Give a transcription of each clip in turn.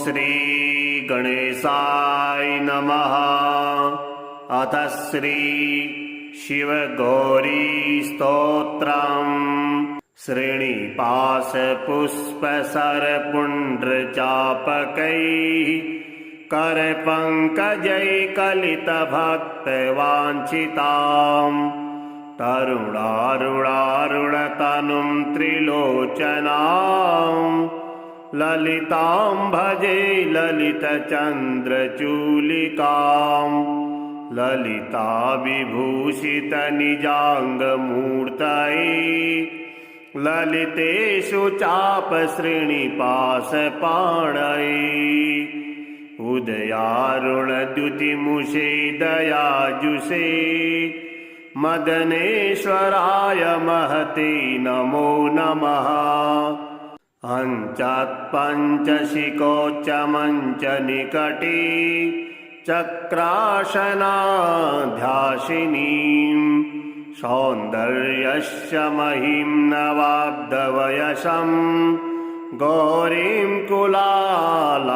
श्री गणेशाय नमः। अथ श्री शिवगौरी स्तोत्रम्। श्रीनिपाशपुष्पसरपुण्ड्रचापकैः करपङ्कजैकलितभक्तवाञ्छिताम् तरुणारुणारुणतनुं त्रिलोचनाम् ललितां भजे ललितचन्द्रचूलिकाम् ललिता विभूषितनिजाङ्गमूर्तये ललितेषु चापश्रीनिपाशपाणये उदयारुणद्युतिमुषे दयाजुषे मदनेश्वराय महते नमो नमः। अञ्चत्पञ्चशिखोच्चमञ्चनिकटे चक्रासनाध्यासिनीं सौन्दर्यस्य महिं नवाब्धवयसं गौरीं कुलालापिनीं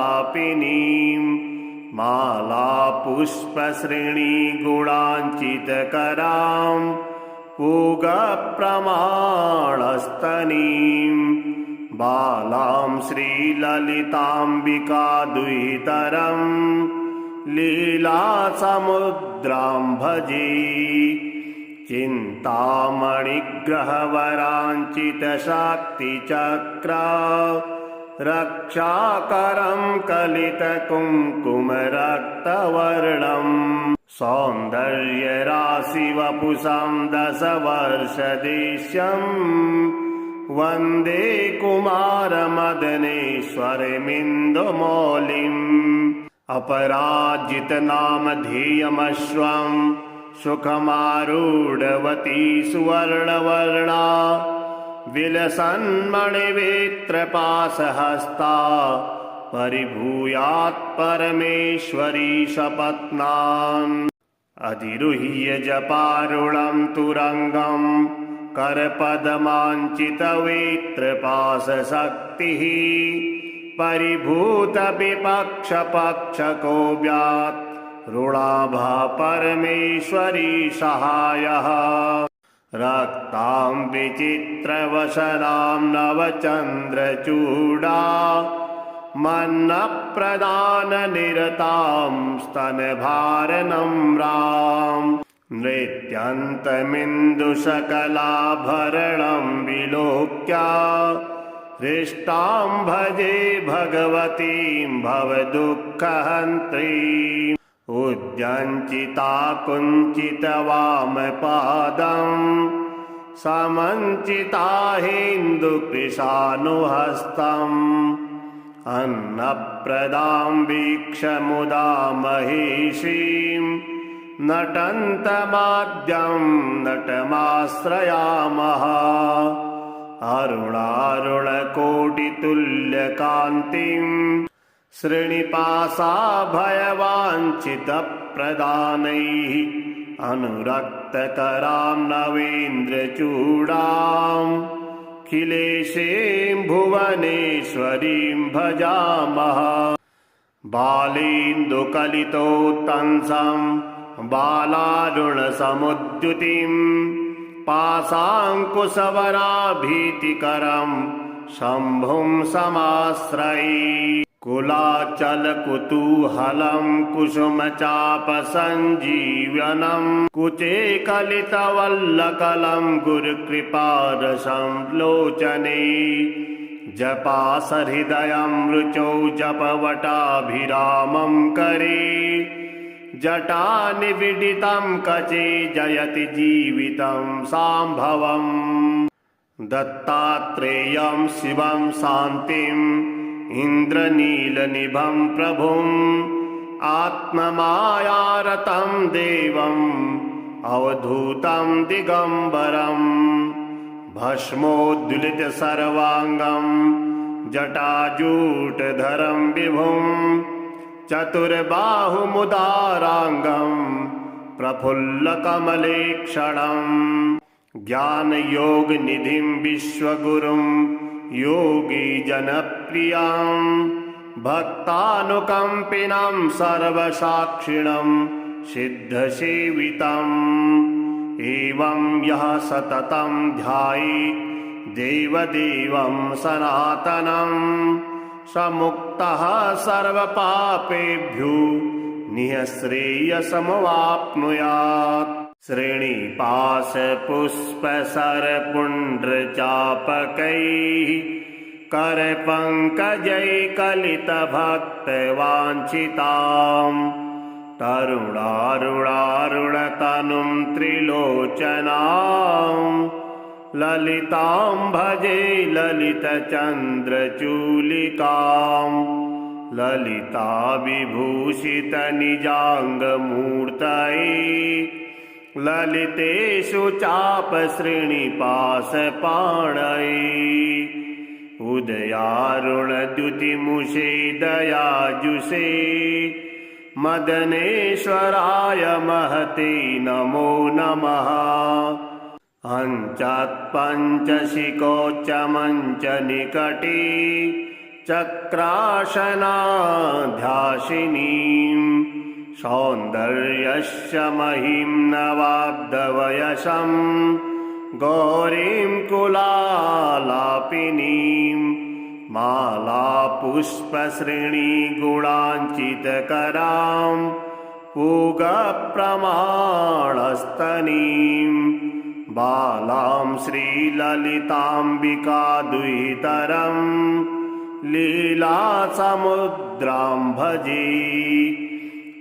मालापुष्पश्रेणीगुणाञ्चितकरां पूगप्रमाणस्तनीं बालां श्रीललिताम्बिकाद्वितरं लीलासमुद्रां भजे चिन्तामणिग्रहवराञ्चितशक्तिचक्रा रक्षाकरं कलितकुङ्कुमरक्तवर्णम् सौन्दर्यराशिवपुषं दशवर्षदेश्यम् वन्दे कुमारमदनेश्वरमिन्दुमौलिम् अपराजितनामधेयमश्वं सुखमारूढवती सुवर्णवर्णा विलसन्मणिवेत्रपाशहस्ता परिभूयात् परमेश्वरी सपत्नान् अधिरुह्य जपारुणं तुरङ्गं करपदमाञ्चितवेत्रपाशशक्तिः परिभूतविपक्षपक्षकोऽव्यात् ऋणाभा परमेश्वरी सहायः रक्तां विचित्रवसनां नवचन्द्रचूडा मन्नप्रदाननिरतां स्तनभारनम्राम् नृत्यन्तमिन्दुसकलाभरणं विलोक्या हृष्टां भजे भगवतीं भवदुःखहन्त्रीम् उद्यञ्चिता कुञ्चितवामपादम् समञ्चिता हेन्दुकृशानुहस्तम् अन्नप्रदां वीक्ष्य महेशीं नटन्तमाद्यं नटमाश्रयामः अरुणारुणकोटितुल्यकान्तिं श्रीनिपाशाभयवाञ्छितप्रदानैः अनुरक्तकरां नवेन्द्रचूडाम् अखिलेशीं भुवनेश्वरीं भजामः बालेन्दुकलितोत्तंसं बालारुणसमुद्युतिं पाशाङ्कुशवराभीतिकरं शम्भुं समाश्रये कुलाचलकुतूहलं कुसुमचापसञ्जीवनं कुचे कलितवल्लकलं गुरुकृपारसं लोचने जपासहृदयं रुचौ जपवटाभिरामं करे जटानिविडितं कचे जयति जीवितं सांभवम् दत्तात्रेयं शिवं शान्तिम् इन्द्रनीलनिभं प्रभुम् आत्ममायारतं देवम् अवधूतं दिगम्बरम् भस्मोद्दुलितसर्वाङ्गं जटाजूटधरं विभुम् चतुर्बाहुमुदाराङ्गं प्रफुल्लकमलेक्षणम् ज्ञानयोगनिधिं विश्वगुरुं योगी जनप्रियां भक्तानुकम्पिनं सर्वसाक्षिणं सिद्धसेवितम् एवं यः सततं ध्यायेत् देवदेवं सनातनं स मुक्तः सर्वपापेभ्यो निःश्रेयसमवाप्नुयात्। श्रेणिपाशपुष्पसरपुण्ड्रचापकैः करपङ्कजैकलितभक्तवाञ्छिताम् तरुणारुणारुणतनुं त्रिलोचनाम् ललितां भजे ललितचन्द्रचूलिकाम् ललिता विभूषितनिजाङ्गमूर्तये ललितेषु चापश्रेणिपाशपाणये उदयारुणद्युतिमुषे दयाजुषे मदनेश्वराय महते नमो नमः। अञ्चत्पञ्चशिखोच्चमञ्चनिकटे चक्रासनाध्यासिनीं सौन्दर्यस्य महिं नवाब्दवयसं गौरीं कुलालापिनीं मालापुष्पश्रेणीगुणाञ्चितकरां पूगप्रमाणस्तनीं बालां श्रीललिताम्बिकाद्वितरं लीलासमुद्रां भजे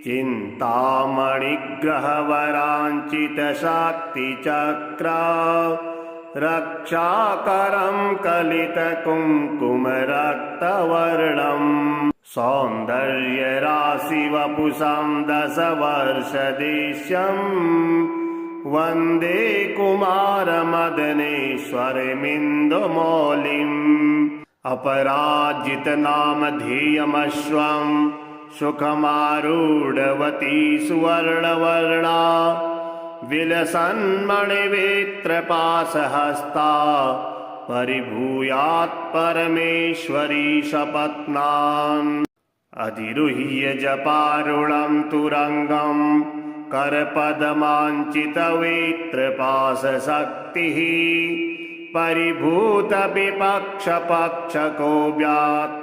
चिन्तामणिग्रहवराञ्चितशाक्तिचक्रा रक्षाकरं कलितकुङ्कुमरक्तवर्णम् सौन्दर्यराशिवपुषं दशवर्षदेश्यम् वन्दे कुमारमदनेश्वरमिन्दुमौलिम् अपराजितनामधेयमश्वं सुखमारूढवती सुवर्णवर्णा विलसन्मणिवेत्रपाशहस्ता परिभूयात् परमेश्वरी सपत्नान् अधिरुह्य जपारुणं तुरङ्गं करपदमाञ्चितवेत्रपाशशक्तिः परिभूतविपक्षपक्षकोऽव्यात्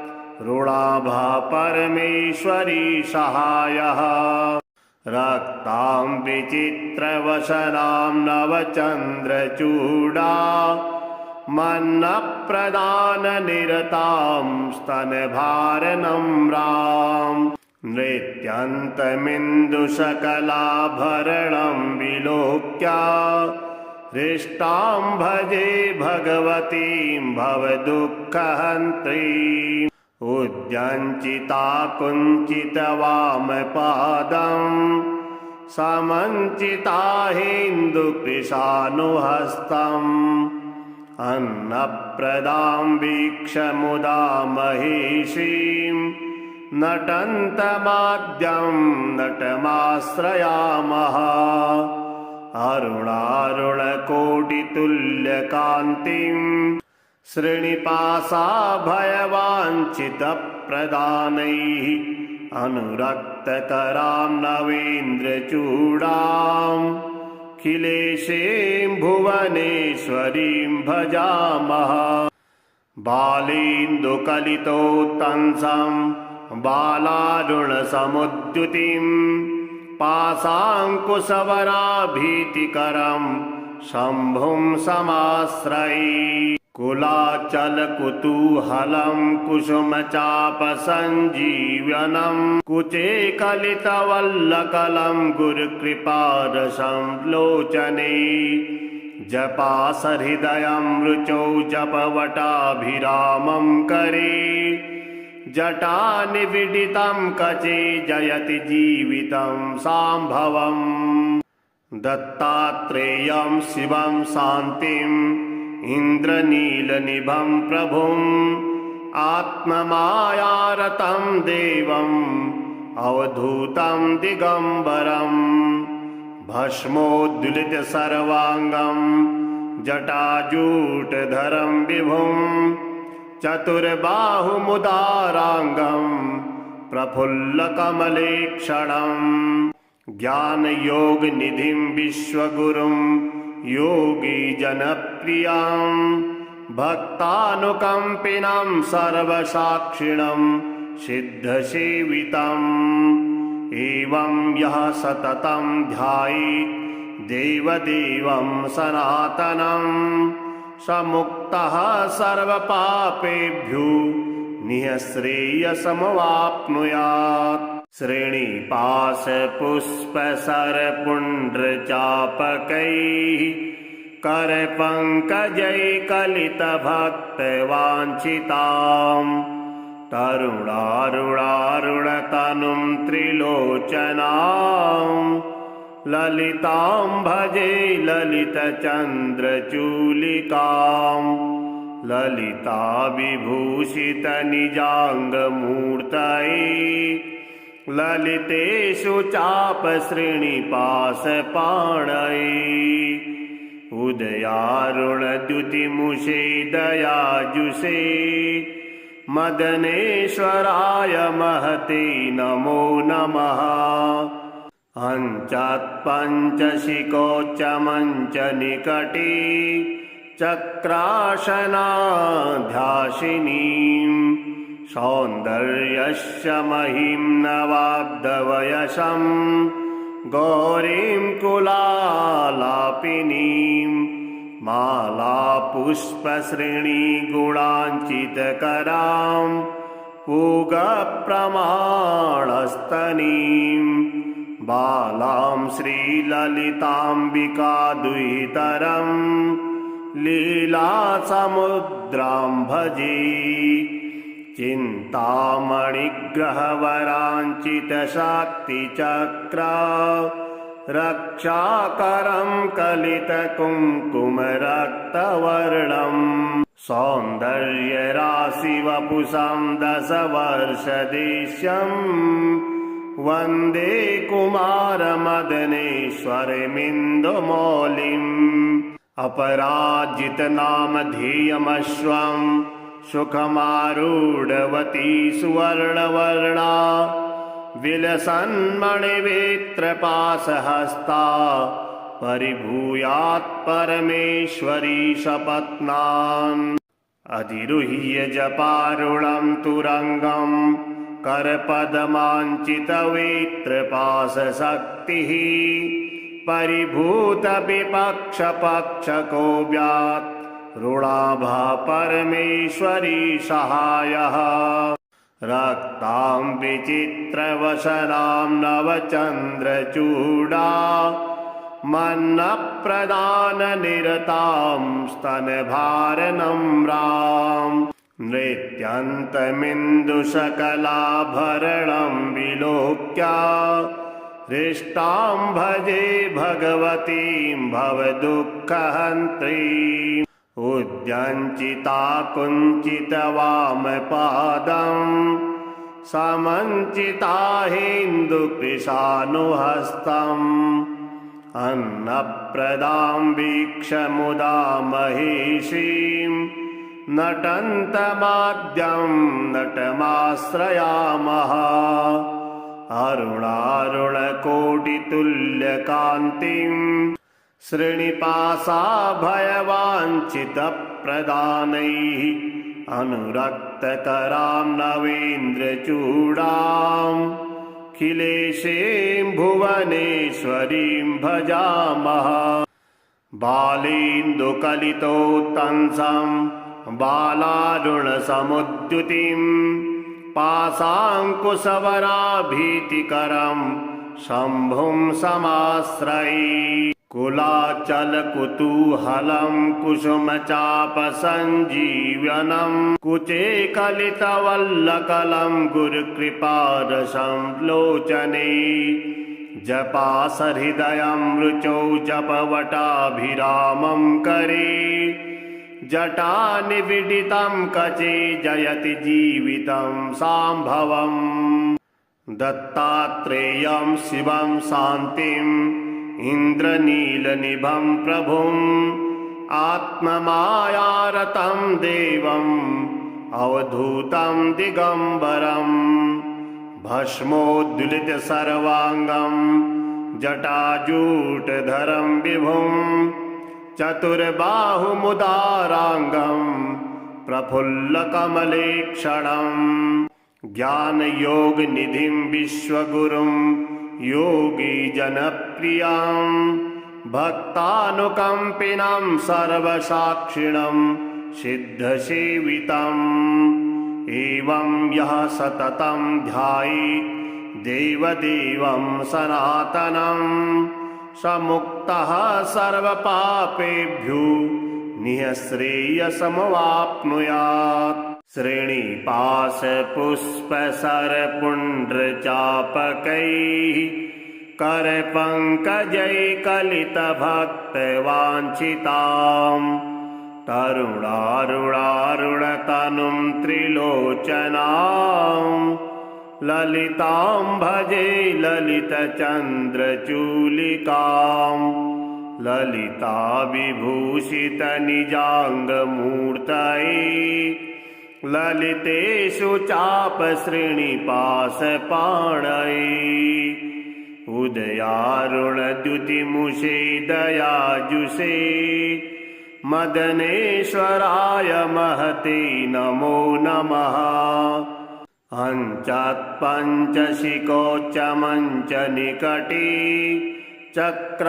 ऋणाभा परमेश्वरी सहायः रक्तां विचित्रवसनां नवचन्द्रचूडा मन्नप्रदाननिरतां स्तनभारनम्रां नृत्यन्तमिन्दुसकलाभरणं विलोक्य हृष्टां भजे भगवतीं भवदुःखहन्त्रीम् उद्यञ्चिता कुञ्चितवामपादं समञ्चिता हेन्दुकृशानुहस्तम् अन्नप्रदां वीक्ष्य मुदा महिषीं नटन्तमाद्यं नटमाश्रयामः अरुणारुणकोटितुल्यकान्तिं श्रेणिपाशाभयवाञ्छितप्रदानैः अनुरक्तकरां नवेन्द्रचूडाम् अखिलेशीं भुवनेश्वरीं भजामः बालेन्दुकलितोत्तंसं बालारुणसमुद्युतिं पाशाङ्कुशवराभीतिकरं शम्भुं समाश्रये कुलाचलकुतूहलं कुसुमचापसञ्जीवनं कुचे कलितवल्लकलं गुरुकृपारसं लोचने जपासहृदयं रुचौ जपवटाभिरामं करे जटानिविडितं कचे जयति जीवितं सांभवम् दत्तात्रेयं शिवं शान्तिं इन्द्रनीलनिभं प्रभुम् आत्ममायारतं देवम् अवधूतं दिगम्बरम् भस्मोद्दुलितसर्वाङ्गं जटाजूटधरं विभुं चतुर्बाहुमुदाराङ्गं प्रफुल्लकमलेक्षणम् ज्ञानयोगनिधिं विश्वगुरुं योगीजनप्रियं भक्तानुकम्पिनं सर्वसाक्षिणं सिद्धसेवितम् एवं यः सततं ध्यायेत् देवदेवं सनातनं स मुक्तः सर्वपापेभ्यो निःश्रेयसमवाप्नुयात्। श्रेणिपाशपुष्पसरपुण्ड्रचापकैः करपङ्कजैकलितभक्तवाञ्छिताम् तरुणारुणारुणतनुं त्रिलोचनाम् ललितां भजे ललितचन्द्रचूलिकाम् ललिता विभूषितनिजाङ्गमूर्तये ललितेषु चापश्रेणिपाशपाणये उदयारुणद्युतिमुषे दयाजुषे मदनेश्वराय महते नमो नमः। अञ्चत्पञ्चशिखोच्चमञ्चनिकटे चक्रासनाध्यासिनीं सौन्दर्यस्य महिं नवाब्दवयसं गौरीं कुलालापिनीं मालापुष्पश्रेणीगुणाञ्चितकरां पूगप्रमाणस्तनीं बालां श्रीललिताम्बिकाद्वितरं लीलासमुद्रां भजे चिन्तामणिग्रहवराञ्चितशाक्तिचक्रा रक्षाकरं कलितकुङ्कुमरक्तवर्णम् सौन्दर्यराशिवपुषं दशवर्षदेश्यं वन्दे कुमारमदनेश्वरमिन्दुमौलिम् अपराजितनामधेयमश्वं सुखमारूढवती सुवर्णवर्णा विलसन्मणिवेत्रपाशहस्ता परिभूयात् परमेश्वरी सपत्नान् अधिरुह्य जपारुणं तुरङ्गं करपदमाञ्चितवेत्रपाशशक्तिः परिभूतविपक्षपक्षकोऽव्यात् ऋणाभा परमेश्वरी सहायः रक्तां विचित्रवसनां नवचन्द्रचूडा मन्नप्रदाननिरतां स्तनभारनम्रां नृत्यन्तमिन्दुसकलाभरणं विलोक्य हृष्टां भजे भगवतीं भवदुःखहन्त्रीम् उद्यञ्चिता कुञ्चितवामपादं समञ्चिता हेन्दुकृशानुहस्तम् अन्नप्रदां वीक्ष्य मुदा महिषीं नटन्तमाद्यं नटमाश्रयामः अरुणारुणकोटितुल्यकान्तिं श्रेणिपाशाभयवाञ्छितप्रदानैः अनुरक्तकरां नवेन्द्रचूडां खिलेशीं भुवनेश्वरीं भजामः बालेन्दुकलितोत्तंसं बालारुणसमुद्युतिं पाशाङ्कुशवराभीतिकरं शम्भुं समाश्रये कुलाचलकुतूहलं कुसुमचापसञ्जीवनं कुचे कलितवल्लकलं गुरुकृपारसं लोचने जपासहृदयं रुचौ जपवटाभिरामं करे जटानिविडितं कचे जयति जीवितं सांभवम् दत्तात्रेयं शिवं शान्तिम् इन्द्रनीलनिभं प्रभुम् आत्ममायारतं देवम् अवधूतं दिगम्बरम् भस्मोद्दुलितसर्वाङ्गं जटाजूटधरं विभुं चतुर्बाहुमुदाराङ्गं प्रफुल्लकमलेक्षणं ज्ञानयोगनिधिं विश्वगुरुं योगीजनप्रियां भक्तानुकम्पिनं सर्वसाक्षिणं सिद्धसेवितम् एवं यः सततं ध्यायेत् देवदेवं सनातनं स मुक्तः सर्वपापेभ्यो निःश्रेयसमवाप्नुयात्। श्रेणिपाशपुष्पसरपुण्ड्रचापकैः करपङ्कजैकलितभक्तवाञ्छिताम् तरुणारुणारुणतनुं त्रिलोचनां ललितां भजे ललितचन्द्रचूलिकां ललिता विभूषितनिजाङ्गमूर्तये ललितेषु चापश्रेणिपाशपाणये उदयारुणद्युतिमुषे दयाजुषे मदनेश्वराय महते नमो नमः। अञ्चत्पञ्चशिखोच्चमञ्चनिकटे चक्रासनाध्यासिनीं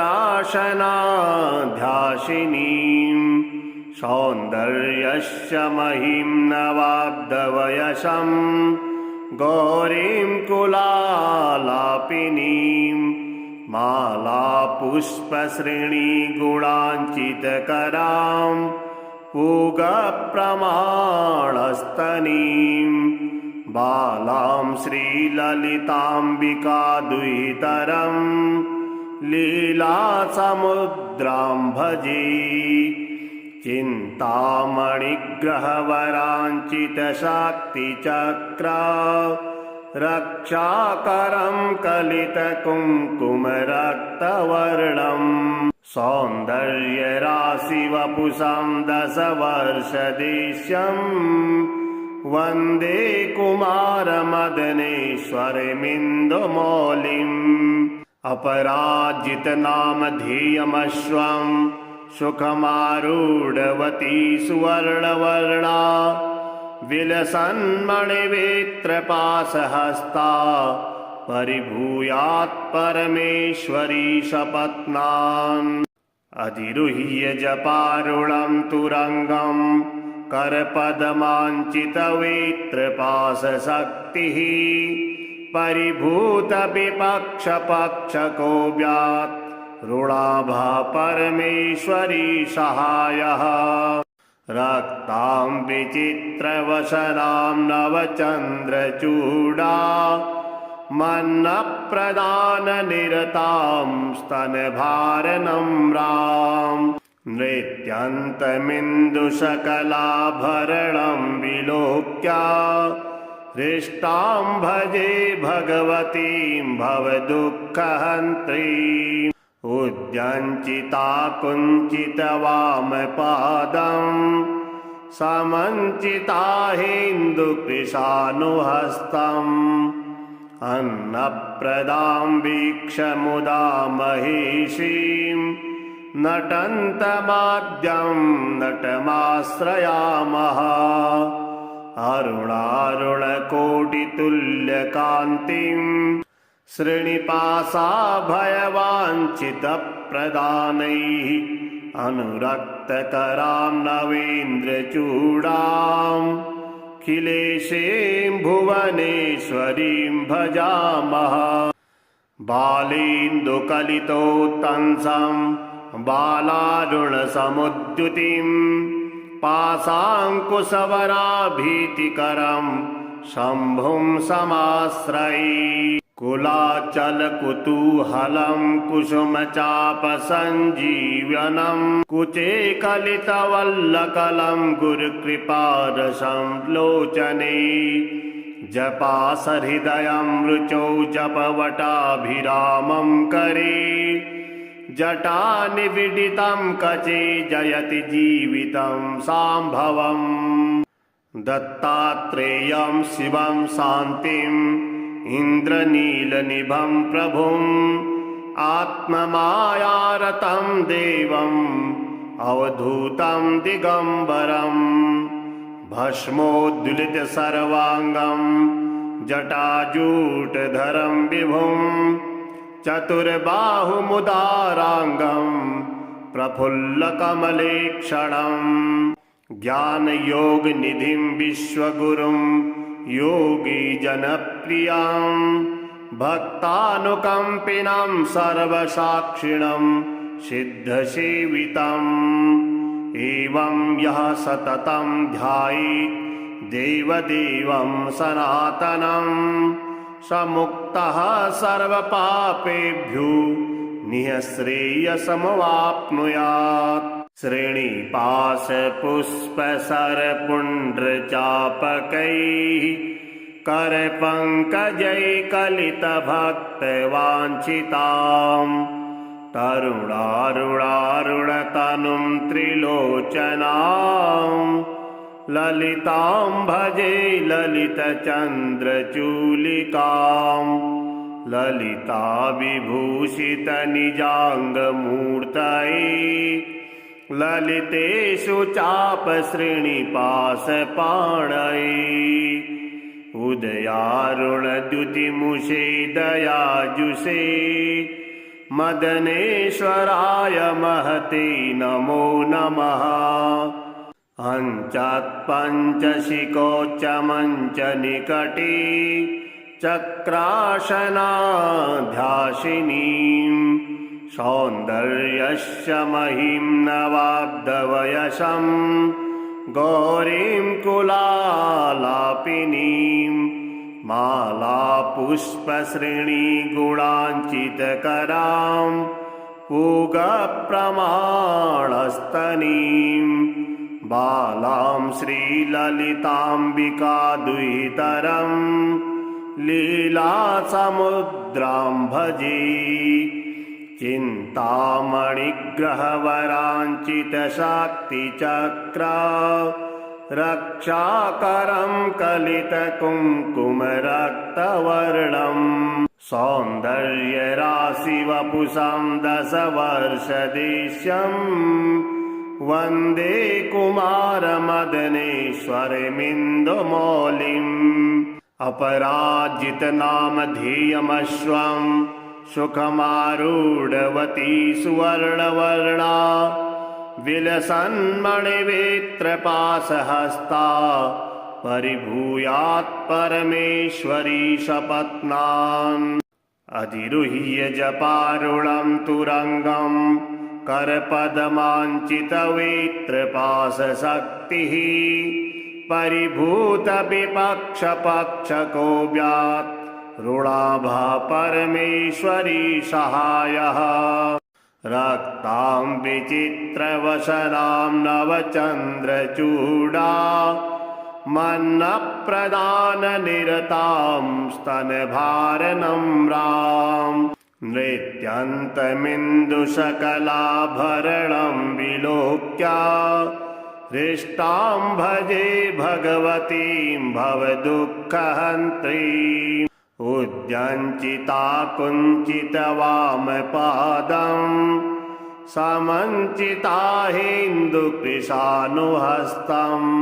सौन्दर्यस्य महिं नवाब्दवयसं गौरीं कुलालापिनीं मालापुष्पश्रेणीगुणाञ्चितकरां पूगप्रमाणस्तनीं बालां श्रीललिताम्बिकादुहितरं लीलासमुद्रां भजे चिन्तामणिग्रहवराञ्चितशाक्तिचक्रा रक्षाकरं कलितकुङ्कुमरक्तवर्णं सौन्दर्यराशिवपुषं दशवर्षदेश्यं वन्दे कुमारमदनेश्वरमिन्दुमौलिम् अपराजितनामधेयमश्वं सुखमारूढवती सुवर्णवर्णा विलसन्मणिवेत्रपाशहस्ता परिभूयात् परमेश्वरी सपत्नान् अधिरुह्य जपारुणं तुरङ्गं करपदमाञ्चितवेत्रपाशशक्तिः परिभूतविपक्षपक्षकोऽव्यात् ऋणाभा परमेश्वरी सहायः रक्तां विचित्रवसनां नवचन्द्रचूडा मन्नप्रदाननिरतां स्तनभारनम्रां नृत्यन्तमिन्दुसकलाभरणं विलोक्य हृष्टां भजे भगवतीं भवदुःखहन्त्रीम् उद्यञ्चिता कुञ्चितवामपादं समञ्चिता हेन्दुकृशानुहस्तम् अन्नप्रदां वीक्ष्यमुदा महिषीं नटन्तमाद्यं नटमाश्रयामः अरुणारुणकोटितुल्यकान्तिं श्रेणिपाशाभयवाञ्छितप्रदानैः अनुरक्तकरां नवेन्द्रचूडां खिलेशीं भुवनेश्वरीं भजामः बालेन्दुकलितोत्तंसं बालारुणसमुद्युतिं पाशाङ्कुशवराभीतिकरं शम्भुं समाश्रये कुलाचलकुतूहलं कुसुमचापसञ्जीवनं कुचे कलितवल्लकलं गुरुकृपारसं लोचने जपासहृदयं रुचौ जपवटाभिरामं करे जटानिविडितं कचे जयति जीवितं साम्भवम् दत्तात्रेयं शिवं शान्तिं इन्द्रनीलनिभं प्रभुम् आत्ममायारतं देवम् अवधूतं दिगम्बरम् भस्मोद्दुलित सर्वाङ्गं जटाजूटधरं विभुम् चतुर्बाहुमुदाराङ्गं प्रफुल्लकमलेक्षणम् ज्ञानयोगनिधिं विश्वगुरुं योगीजनप्रियां भक्तानुकम्पिनं सर्वसाक्षिणं सिद्धसेवितम् एवं यः सततं ध्यायेत् देवदेवं सनातनं स मुक्तः सर्वपापेभ्यो निःश्रेयसमवाप्नुयात्। श्रेणिपाशपुष्पसरपुण्ड्रचापकैः करपङ्कजैकलितभक्तवाञ्छिताम् तरुणारुणारुणतनुं त्रिलोचनाम् ललितां भजे ललितचन्द्रचूलिकाम् ललिता विभूषितनिजाङ्गमूर्तये ललितेषु चापश्रेणिपाशपाणये उदयारुणद्युतिमुषे दयाजुषे मदनेश्वराय महते नमो नमः। अञ्चात्पञ्चशिखोच्चमञ्चनिकटे चक्रासनाध्यासिनीं सौन्दर्यस्य महिं नवाब्दवयसं गौरीं कुलालापिनीं मालापुष्पश्रेणीगुणाञ्चितकरां पूगप्रमाणस्तनीं बालां श्रीललिताम्बिकाद्वितरं लीलासमुद्रां भजे चिन्तामणिग्रहवराञ्चितशाक्तिचक्रा रक्षाकरं कलितकुङ्कुमरक्तवर्णम् सौन्दर्यराशिवपुषं दशवर्षदेश्यम् वन्दे कुमारमदनेश्वरमिन्दुमौलिम् अपराजितनामधेयमश्वं सुखमारूढवती सुवर्णवर्णा विलसन्मणिवेत्रपाशहस्ता परिभूयात् परमेश्वरी सपत्नान् अधिरुह्य जपारुणं तुरङ्गं करपदमाञ्चितवेत्रपाशशक्तिः परिभूतविपक्षपक्षकोऽव्यात् ऋणाभा परमेश्वरी सहायः रक्तां विचित्रवसनां नवचन्द्रचूडा मन्नप्रदाननिरतां स्तनभारनम्रां नृत्यन्तमिन्दुसकलाभरणं विलोक्य हृष्टां भजे भगवतीं भवदुःखहन्त्रीम् उद्यञ्चिता कुञ्चितवामपादं समञ्चिता हेन्दुकृशानुहस्तम्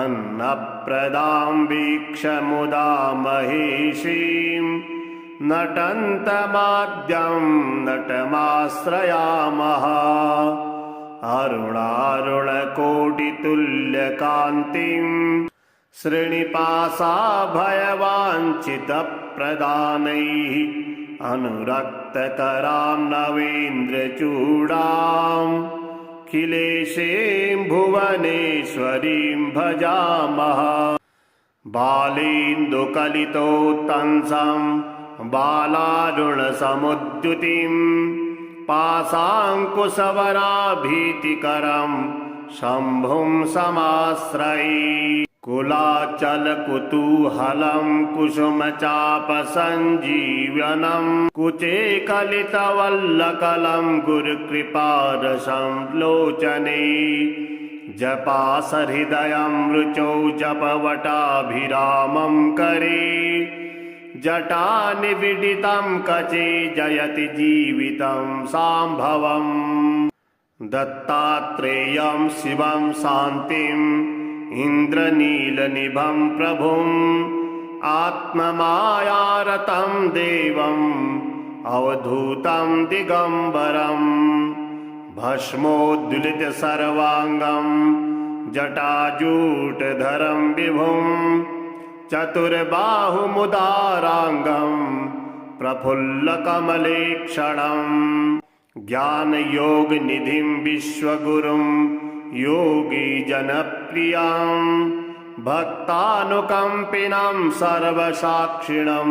अन्नप्रदां वीक्ष्य महेशीं नटन्तमाद्यं नटमाश्रयामः अरुणारुणकोटितुल्यकान्तिं श्रेणिपाशाभयवाञ्छितप्रदानैः अनुरक्तकरां नवेन्द्रचूडाम् अखिलेशीं भुवनेश्वरीं भजामः। बालेन्दुकलितोत्तंसं बालारुणसमुद्युतिं पाशाङ्कुशवराभीतिकरं शम्भुं समाश्रये। कुलाचलकुतूहलं कुसुमचापसञ्जीवनं कुचे कलितवल्लकलं गुरुकृपारसं लोचने। जपासहृदयं रुचौ जपवटाभिरामं करे जटानिबिडितं कचे जयति जीवितं साम्भवम् दत्तात्रेयं शिवं शान्तिम् इन्द्रनीलनिभं प्रभुम् आत्ममायारतं देवम् अवधूतं दिगम्बरम् भस्मोद्दुलित सर्वाङ्गं जटाजूटधरं विभुम् चतुर्बाहुमुदाराङ्गं प्रफुल्लकमलेक्षणम् ज्ञानयोगनिधिं विश्वगुरुं योगीजनप्रियां भक्तानुकम्पिनं सर्वसाक्षिणं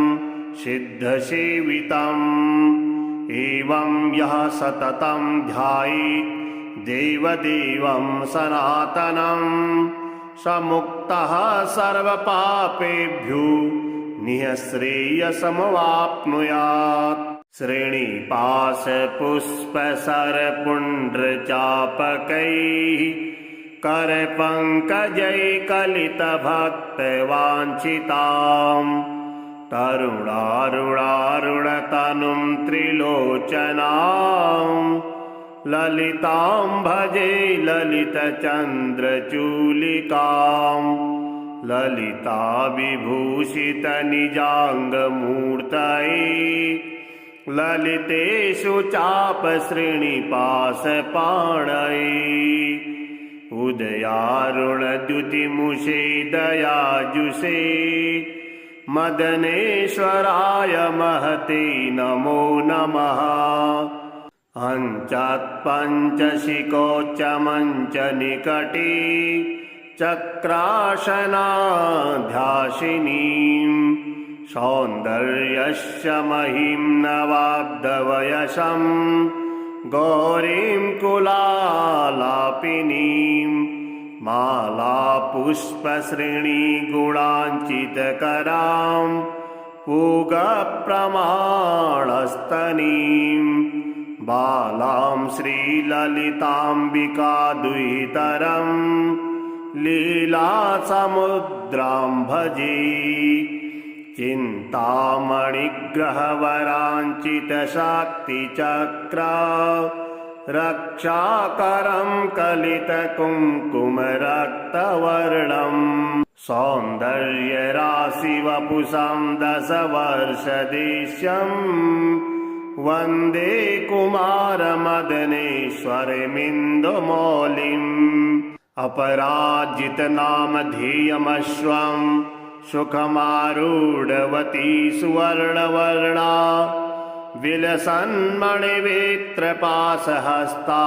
सिद्धसेवितम् एवं यः सततं ध्यायेत् देवदेवं सनातनं स मुक्तः सर्वपापेभ्यो निःश्रेयसमवाप्नुयात् श्रेणिपाशपुष्पसरपुण्ड्रचापकैः करपङ्कजैकलितभक्तवाञ्छिताम् तरुणारुणारुणतनुं त्रिलोचनाम् ललितां भजे ललितचन्द्रचूलिकाम् ललिता विभूषितनिजाङ्गमूर्तये ललितेषु चापश्रेणिपाशपाणये उदयारुणद्युतिमुषे दयाजुषे मदनेश्वराय महते नमो नमः अञ्चात्पञ्चशिखोच्चमञ्चनिकटे चक्रासनाध्यासिनीं सौन्दर्यस्य महिं नवाब्दवयसं गौरीं कुलालापिनीं मालापुष्पश्रेणीगुणाञ्चितकरां पूगप्रमाणस्तनीं बालां श्रीललिताम्बिका दुहितरम् लीलासमुद्रां भजे चिन्तामणिग्रहवराञ्चितशाक्तिचक्रा रक्षाकरं कलितकुङ्कुमरक्तवर्णम् सौन्दर्यराशिवपुषं दशवर्षदेश्यम् वन्दे कुमारमदनेश्वरमिन्दुमौलिम् अपराजितनामधेयमश्वं सुखमारूढवती सुवर्णवर्णा विलसन्मणिवेत्रपाशहस्ता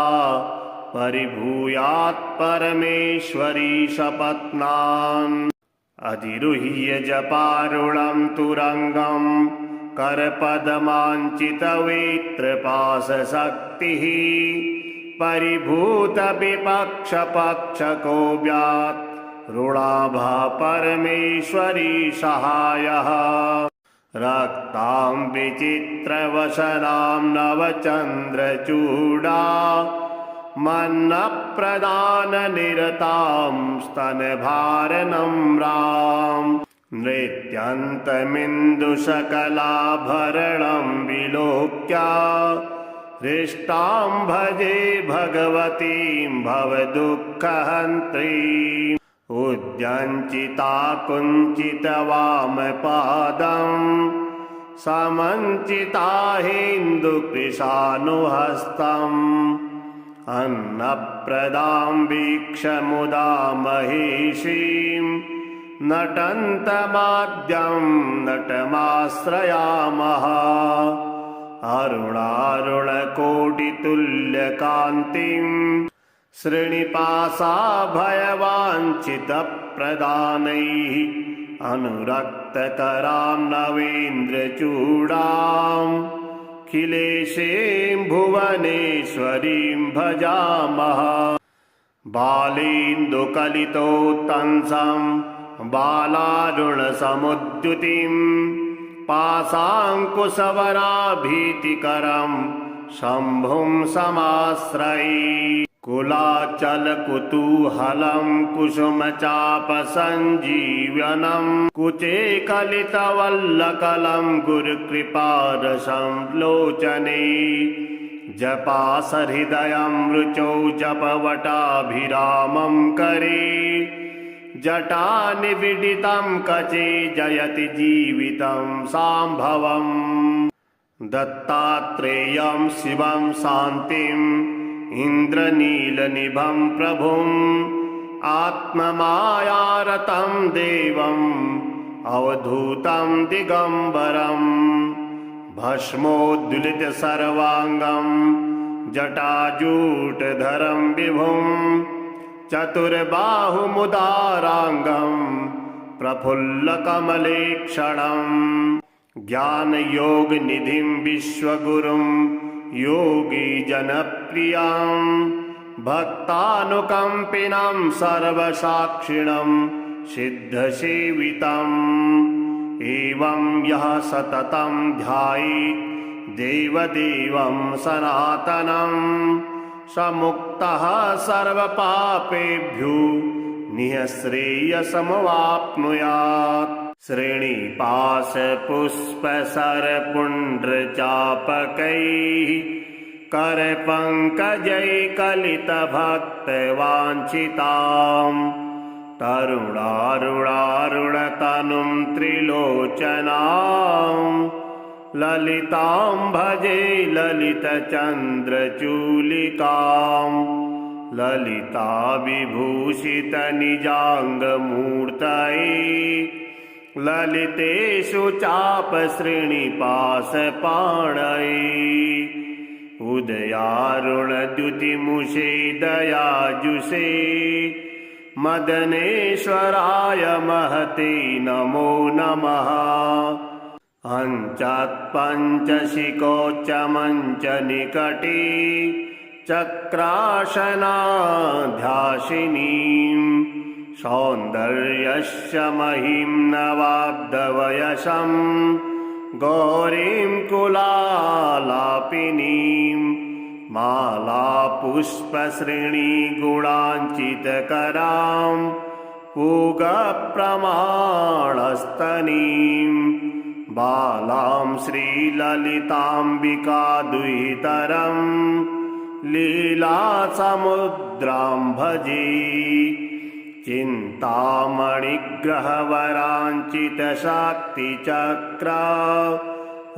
परिभूयात् परमेश्वरी सपत्नान् अधिरुह्य जपारुणं तुरङ्गं करपदमाञ्चितवेत्रपाशशक्तिः परिभूतविपक्षपक्षको व्यात् ऋणाभा परमेश्वरी सहायः रक्तां विचित्रवसनां नवचन्द्रचूडा मन्नप्रदाननिरतां स्तनभारनम्रां नृत्यन्तमिन्दुसकलाभरणं विलोक्य हृष्टां भजे भगवतीं भवदुःखहन्त्रीम् उद्यञ्चिता कुञ्चितवामपादम् समञ्चिता हेन्दुकृशानुहस्तम् अन्नप्रदां वीक्ष्य मुदा महेशीं नटन्तमाद्यं नटमाश्रयामः अरुणारुणकोटितुल्यकान्तिं श्रेणिपाशाभयवाञ्छितप्रदानैः अनुरक्तकरां नवेन्द्रचूडां खिलेशीं भुवनेश्वरीं भजामः बालेन्दुकलितोत्तंसं बालारुणसमुद्युतिं पाशाङ्कुशवराभीतिकरं शम्भुं समाश्रये कुलाचलकुतूहलं कुसुमचापसञ्जीवनं कुचे कलितवल्लकलं गुरुकृपारसं लोचने जपासहृदयं रुचौ जपवटाभिरामं करे जटानिविडितं कचे जयति जीवितं सांभवम् दत्तात्रेयं शिवं शान्तिम् इन्द्रनीलनिभं प्रभुम् आत्ममायारतं देवम् अवधूतं दिगम्बरम् भस्मोद्दुलितसर्वाङ्गं जटाजूटधरं विभुम् चतुर्बाहुमुदाराङ्गं प्रफुल्लकमलेक्षणम् ज्ञानयोगनिधिं विश्वगुरुं योगीजनप्रियां भक्तानुकम्पिनं सर्वसाक्षिणं सिद्धसेवितम् एवं यः सततं ध्यायेत् देवदेवं सनातनं स मुक्तः सर्वपापेभ्यो निःश्रेयसमवाप्नुयात्। श्रेणिपाशपुष्पसरपुण्ड्रचापकैः करपङ्कजैकलितभक्तवाञ्छितां तरुणारुणारुणतनुं त्रिलोचनां ललितां भजे ललितचन्द्रचूलिकां ललिता विभूषितनिजाङ्गमूर्तये ललितेषु चापश्रेणिपाशपाणये उदयारुणद्युतिमुषे दयाजुषे मदनेश्वराय महते नमो नमः। अञ्चत्पञ्चशिखोच्चमञ्चनिकटे चक्रासनाध्यासिनीं सौन्दर्यस्य महिं नवाब्दवयसं गौरीं कुलालापिनीं मालापुष्पश्रेणीगुणाञ्चितकरां पूगप्रमाणस्तनीं बालां श्रीललिताम्बिकादुहितरं लीलासमुद्रां भजे चिन्तामणिग्रहवराञ्चितशाक्तिचक्रा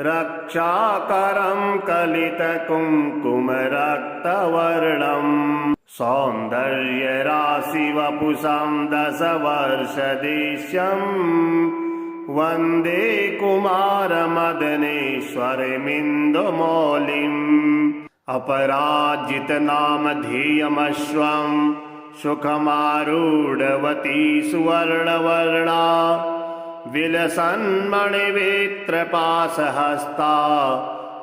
रक्षाकरं कलितकुङ्कुमरक्तवर्णं सौन्दर्यराशिवपुषं दशवर्षदेश्यं वन्दे कुमारमदनेश्वरमिन्दुमौलिम् अपराजितनामधेयमश्वं सुखमारूढवती सुवर्णवर्णा विलसन्मणिवेत्रपाशहस्ता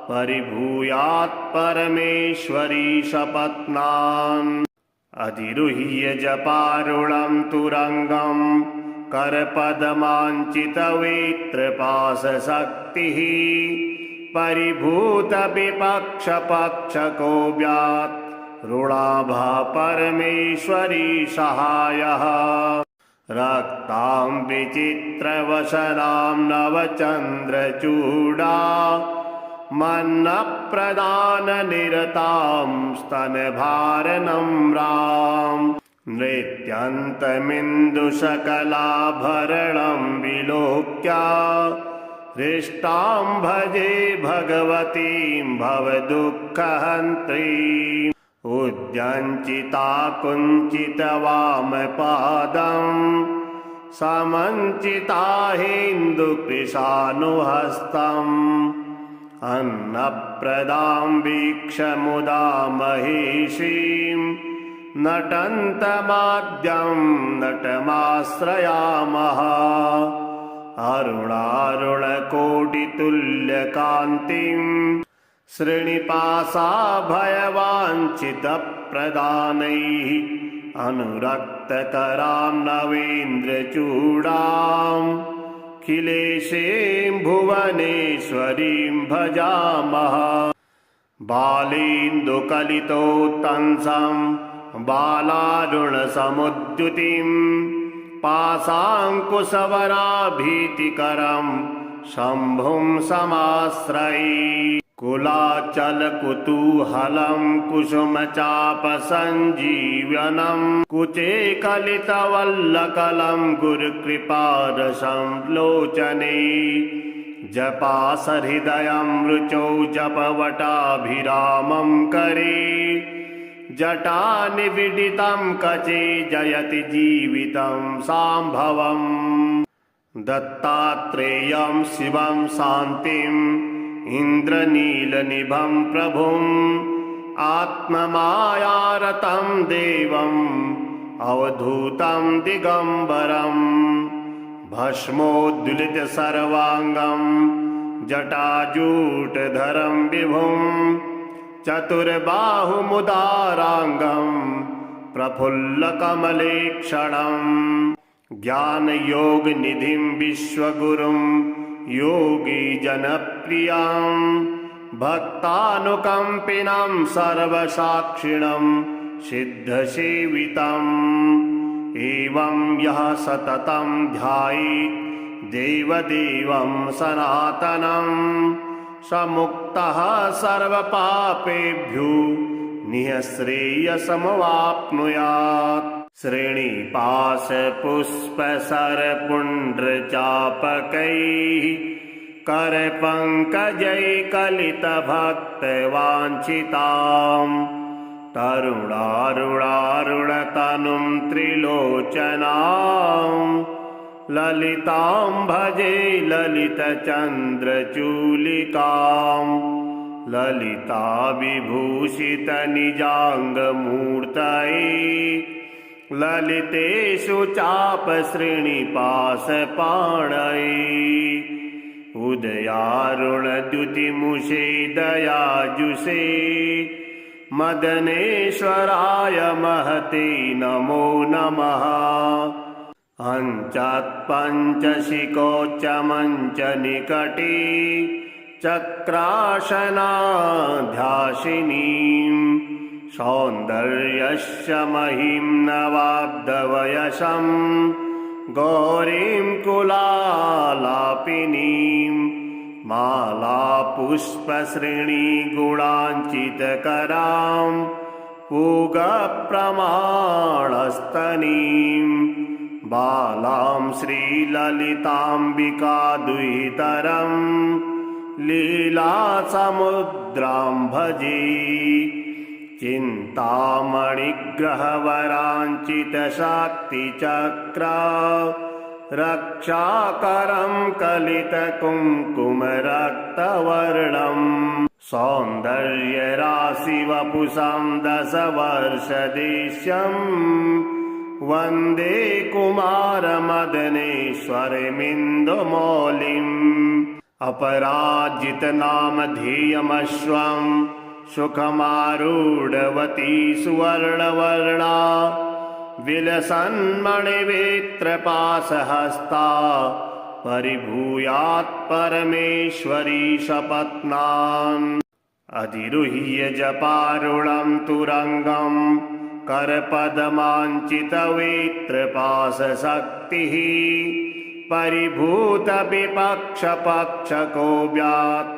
परिभूयात् परमेश्वरी सपत्नान् अधिरुह्य जपारुणं तुरङ्गं करपदमाञ्चितवेत्रपाशशक्तिः परिभूतविपक्षपक्षको व्यात् ऋणाभा परमेश्वरी सहायः रक्तां विचित्रवसनां नवचन्द्रचूडा मन्नप्रदाननिरतां स्तनभारनम्रां नृत्यन्तमिन्दुसकलाभरणं विलोक्य हृष्टां भजे भगवतीं भवदुःखहन्त्रीम् उद्यञ्चिता कुञ्चितवामपादं समञ्चिता हेन्दुकृशानुहस्तम् अन्नप्रदां वीक्ष्य महेशीं नटन्तमाद्यं नटमाश्रयामः अरुणारुणकोटितुल्यकान्तिं श्रेणिपाशाभयवाञ्छितप्रदानैः अनुरक्तकरां नवेन्द्रचूडां खिलेशीं भुवनेश्वरीं भजामः बालेन्दुकलितोत्तंसं बालारुणसमुद्युतिं पाशाङ्कुशवराभीतिकरं शम्भुं समाश्रये कुलाचलकुतूहलं कुसुमचापसञ्जीवनं कुचे कलितवल्लकलं गुरुकृपारसं लोचने जपासहृदयं रुचौ जपवटाभिरामं करे जटानिविडितं कचे जयति जीवितं सांभवम् दत्तात्रेयं शिवं शान्तिम् इन्द्रनीलनिभं प्रभुम् आत्ममायारतं देवम् अवधूतं दिगम्बरम् भस्मोद्दुलितसर्वाङ्गं जटाजूटधरं विभुम् चतुर्बाहुमुदाराङ्गं प्रफुल्लकमलेक्षणम् ज्ञानयोगनिधिं विश्वगुरुं योगीजनप्रियं भक्तानुकम्पिनं सर्वसाक्षिणं सिद्धसेवितम् एवं यः सततं ध्यायेत् देवदेवं सनातनं स मुक्तः सर्वपापेभ्यो निःश्रेयसमवाप्नुयात् श्रेणिपाशपुष्पसरपुण्ड्रचापकैः करपङ्कजैकलितभक्तवाञ्छिताम् तरुणारुणारुणतनुं त्रिलोचनाम् ललितां भजे ललितचन्द्रचूलिकाम् ललिता विभूषितनिजाङ्गमूर्तये ललितेषु चापश्रेणिपाशपाणये उदयारुणद्युतिमुषे दयाजुषे मदनेश्वराय महते नमो नमः अञ्चत्पञ्चशिखोच्चमञ्चनिकटे चक्रासनाध्यासिनीं सौन्दर्यस्य महिं नवाब्दवयसं गौरीं कुलालापिनीं मालापुष्पश्रेणीगुणाञ्चितकरां पूगप्रमाणस्तनीं बालां श्रीललिताम्बिकाद्वितरं लीलासमुद्रां भजे चिन्तामणिग्रहवराञ्चितशाक्तिचक्रा रक्षाकरं कलितकुङ्कुमरक्तवर्णम् सौन्दर्यराशिवपुषं दशवर्षदेश्यम् वन्दे कुमारमदनेश्वरमिन्दुमौलिम् अपराजितनामधेयमश्वं सुखमारूढवती सुवर्णवर्णा विलसन्मणिवेत्रपाशहस्ता परिभूयात् परमेश्वरी सपत्नान् अधिरुह्य जपारुणं तुरङ्गं करपदमाञ्चितवेत्रपाशशक्तिः परिभूतविपक्षपक्षकोऽव्यात्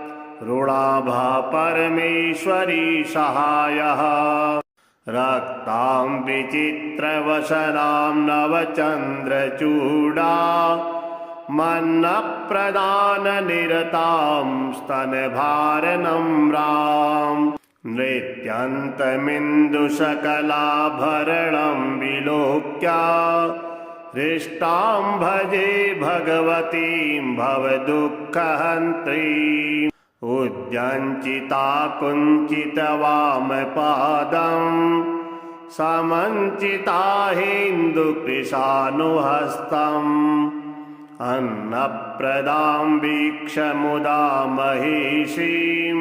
ऋणाभा परमेश्वरी सहायः रक्तां विचित्रवसनां नवचन्द्रचूडा मन्नप्रदाननिरतां स्तनभारनम्रां नृत्यन्तमिन्दुसकलाभरणं विलोक्य हृष्टां भजे भगवतीं भवदुःखहन्त्रीम् उद्यञ्चिता कुञ्चितवामपादं समञ्चिता हेन्दुकृशानुहस्तम् अन्नप्रदां वीक्ष्य मुदा महिषीं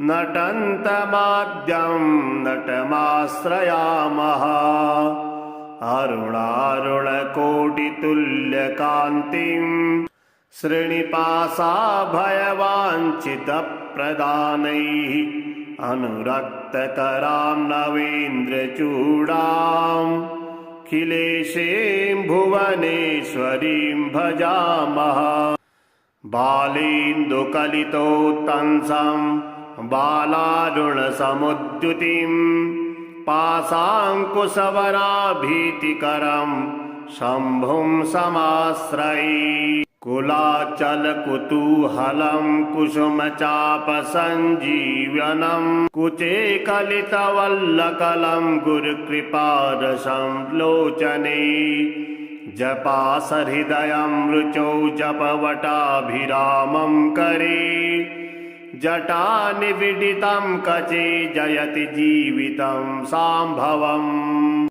नटन्तमाद्यं नटमाश्रयामः अरुणारुणकोटितुल्यकान्तिं श्रेणिपाशाभयवाञ्छितप्रदानैः अनुरक्तकरां नवेन्द्रचूडाम् अखिलेशीं भुवनेश्वरीं भजामः। बालेन्दुकलितोत्तंसं बालारुणसमुद्युतिं पाशाङ्कुशवराभीतिकरं शम्भुं समाश्रये। कुलाचलकुतूहलं कुसुमचापसञ्जीवनं कुचे कलितवल्लकलं गुरुकृपारसं लोचने। जपासहृदयं रुचौ जपवटाभिरामं करे जटानिविडितं कचे जयति जीवितं सांभवम्।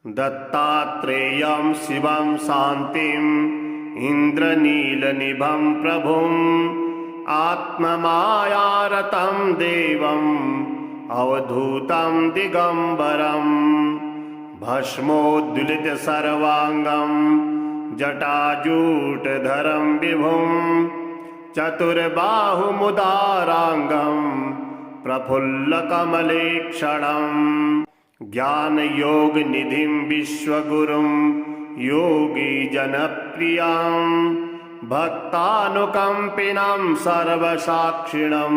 दत्तात्रेयं शिवं शान्तिम् इन्द्रनीलनिभं प्रभुम् आत्ममायारतं देवम् अवधूतं दिगम्बरम्। भस्मोद्दुलितसर्वाङ्गं जटाजूटधरं विभुं चतुर्बाहुमुदाराङ्गं प्रफुल्लकमलेक्षणम्। ज्ञानयोगनिधिं विश्वगुरुं योगीजनप्रियां भक्तानुकम्पिनं सर्वसाक्षिणं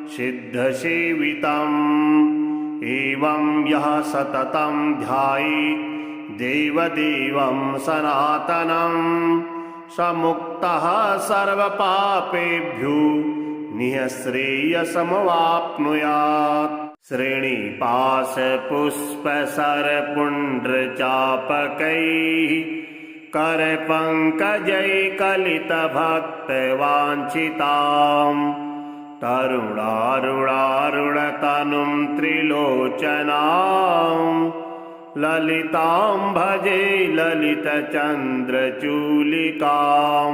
सिद्धसेवितम्। एवं यः सततं ध्यायेत् देवदेवं सनातनं स मुक्तः सर्वपापेभ्यो निःश्रेयसमवाप्नुयात्। श्रेणिपाशपुष्पसरपुण्ड्रचापकैः करपङ्कजैकलितभक्तवाञ्छितां तरुणारुणारुणतनुं त्रिलोचनां ललितां भजे ललितचन्द्रचूलिकां।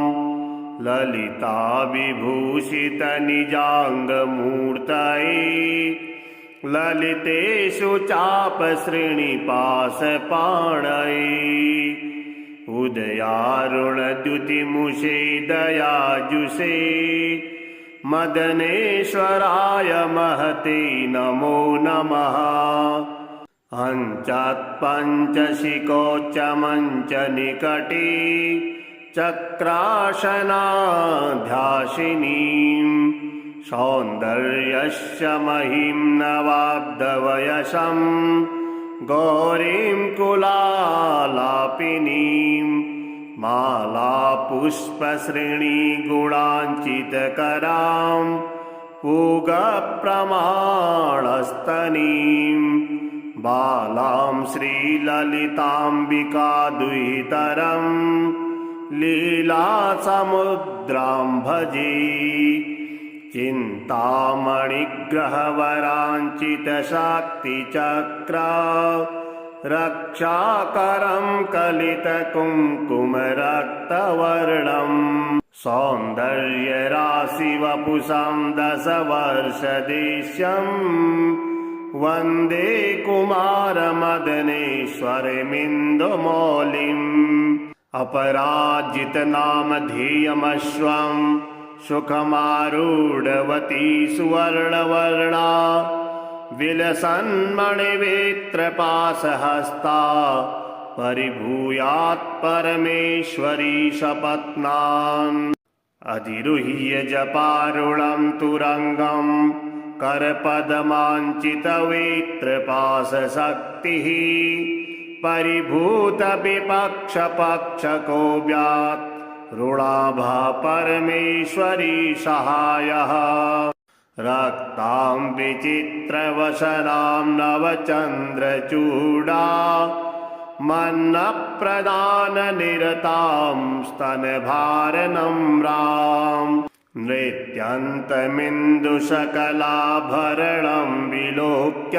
ललिता विभूषितनिजाङ्गमूर्तये ललितेषु चापश्रेणिपाशपाणये। उदयारुणद्युतिमुषे दयाजुषे मदनेश्वराय महते नमो नमः। अञ्चत्पञ्चशिखोच्चमञ्चनिकटे चक्रासनाध्यासिनीं सौन्दर्यस्य महिं नवाब्दवयसं गौरीं कुलालापिनीं मालापुष्पश्रेणीगुणाञ्चितकरां पूगप्रमाणस्तनीं बालां श्रीललिताम्बिकादुहितरं लीलासमुद्रां भजे। चिन्तामणिग्रहवराञ्चितशक्तिचक्र रक्षाकरं कलितकुङ्कुमरक्तवर्णं सौन्दर्यराशिवपुषं दशवर्षदेश्यं वन्दे कुमारमदनेश्वरमिन्दुमौलिम्। अपराजितनामधेयमश्वं सुखमारूढवती सुवर्णवर्णा विलसन्मणिवेत्रपाशहस्ता परिभूयात् परमेश्वरी सपत्नान्। अधिरुह्य जपारुणं तुरङ्गं करपदमाञ्चितवेत्रपाशशक्तिः परिभूतविपक्षपक्षकोऽव्यात् ऋणाभा परमेश्वरी सहायः। रक्तां विचित्रवसनां नवचन्द्रचूडा मन्नप्रदाननिरतां स्तनभारनम्रां नृत्यन्तमिन्दुसकलाभरणं विलोक्य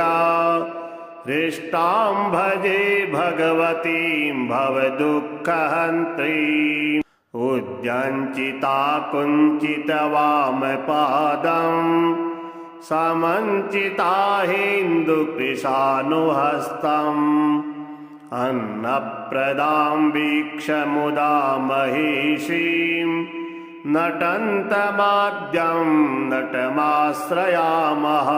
हृष्टां भजे भगवतीं भवदुःखहन्त्रीम्। उद्यञ्चिता कुञ्चितवामपादं समञ्चिता हेन्दुकृशानुहस्तम् अन्नप्रदां वीक्ष्य मुदा महिषीं नटन्तमाद्यं नटमाश्रयामः।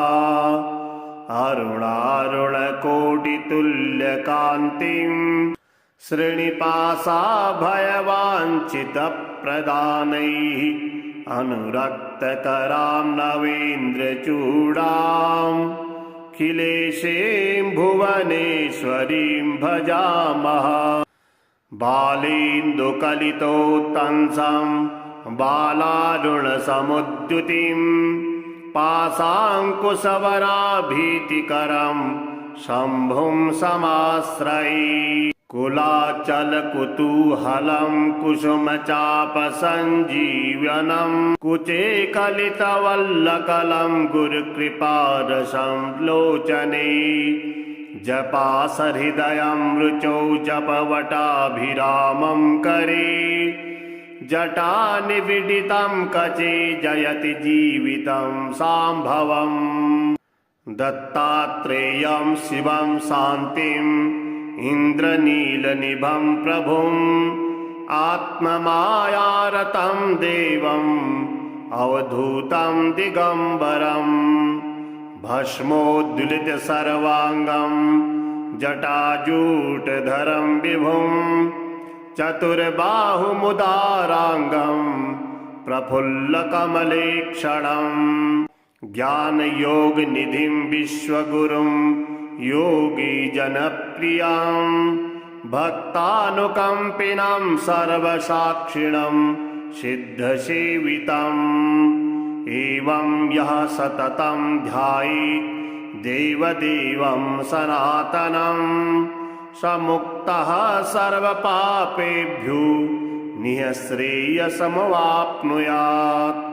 अरुणारुणकोटितुल्यकान्तिम् श्रीनिपासाभयवाञ्छितप्रदानैः अनुरक्तकरां नवेन्द्रचूडाम् अखिलेशीं भुवनेश्वरीं भजामः। बालेन्दुकलितोत्तंसं बालारुणसमुद्युतिं पाशाङ्कुशवराभीतिकरं शम्भुं समाश्रये। कुलाचलकुतूहलं कुसुमचापसञ्जीवनं कुचे कलितवल्लकलं गुरुकृपारसं लोचने। जपासहृदयं रुचौ जपवटाभिरामं करे जटानिविडितं कचे जयति जीवितं सांभवम्। दत्तात्रेयं शिवं शान्तिम् इन्द्रनीलनिभं प्रभुम् आत्ममायारतं देवम् अवधूतं दिगम्बरम्। भस्मोद्दुलितसर्वाङ्गं जटाजूटधरं विभुम् चतुर्बाहुमुदाराङ्गं प्रफुल्लकमलेक्षणम्। ज्ञानयोगनिधिं विश्वगुरुं योगीजनप्रियं भक्तानुकम्पिनं सर्वसाक्षिणं सिद्धसेवितम्। एवं यः सततं ध्यायेत् देवदेवं सनातनं स मुक्तः सर्वपापेभ्यो निःश्रेयसमवाप्नुयात्।